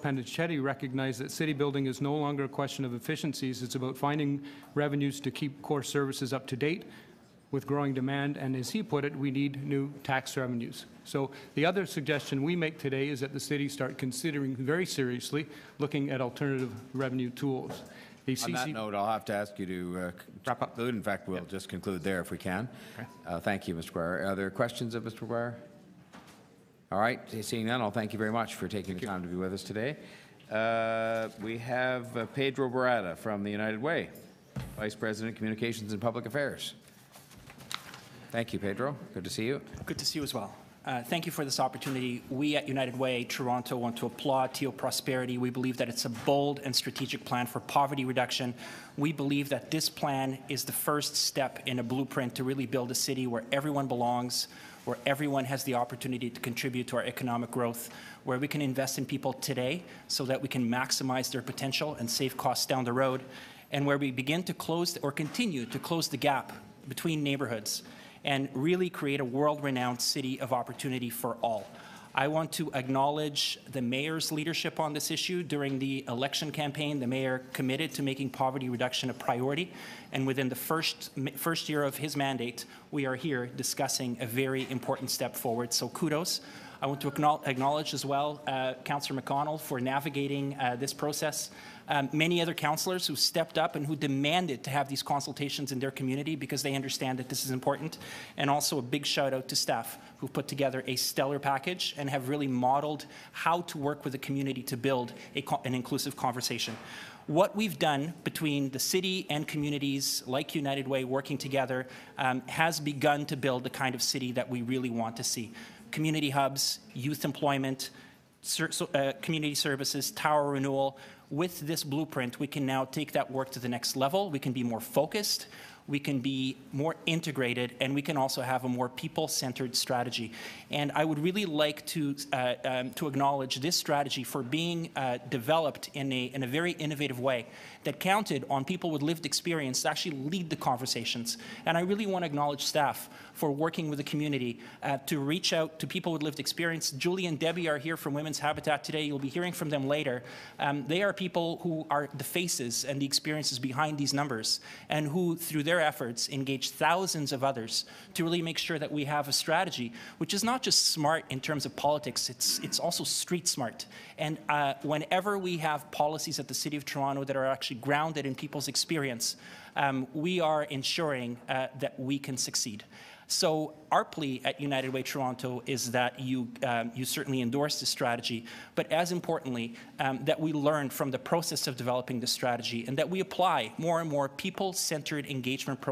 Clip26 recognized that city building is no longer a question of efficiencies. It's about finding revenues to keep core services up to date with growing demand, and as he put it, we need new tax revenues. So the other suggestion we make today is that the city start considering very seriously looking at alternative revenue tools. On that note, I'll have to ask you to wrap up. In fact, we'll just conclude there if we can. Okay. Thank you, Mr. McGuire. Are there questions of Mr. McGuire? All right. Seeing none, I'll thank you very much for taking the time to be with us today. We have Pedro Barada from the United Way, Vice President, Communications and Public Affairs. Thank you, Pedro. Good to see you. Good to see you as well. Thank you for this opportunity. We at United Way Toronto want to applaud TO Prosperity. We believe that it's a bold and strategic plan for poverty reduction. We believe that this plan is the first step in a blueprint to really build a city where everyone belongs, where everyone has the opportunity to contribute to our economic growth, where we can invest in people today so that we can maximize their potential and save costs down the road, and where we begin to close or continue to close the gap between neighborhoods and really create a world-renowned city of opportunity for all. I want to acknowledge the mayor's leadership on this issue. During the election campaign, the mayor committed to making poverty reduction a priority, and within the first year of his mandate, we are here discussing a very important step forward, so kudos. I want to acknowledge as well Councillor McConnell for navigating this process. Many other councillors who stepped up and who demanded to have these consultations in their community because they understand that this is important. And also a big shout out to staff who've put together a stellar package and have really modeled how to work with the community to build an inclusive conversation. What we've done between the city and communities like United Way working together has begun to build the kind of city that we really want to see. Community hubs, youth employment, community services, tower renewal. With this blueprint, we can now take that work to the next level. We can be more focused, we can be more integrated, and we can also have a more people-centered strategy. And I would really like to acknowledge this strategy for being developed in a very innovative way that counted on people with lived experience to actually lead the conversations. And I really want to acknowledge staff for working with the community to reach out to people with lived experience. Julie and Debbie are here from Women's Habitat today. You'll be hearing from them later. They are people who are the faces and the experiences behind these numbers, and who, through their efforts, engage thousands of others to really make sure that we have a strategy which is not just smart in terms of politics, it's also street smart. And whenever we have policies at the City of Toronto that are actually grounded in people's experience, we are ensuring that we can succeed. So our plea at United Way Toronto is that you certainly endorse this strategy, but as importantly, that we learn from the process of developing this strategy and that we apply more and more people-centered engagement processes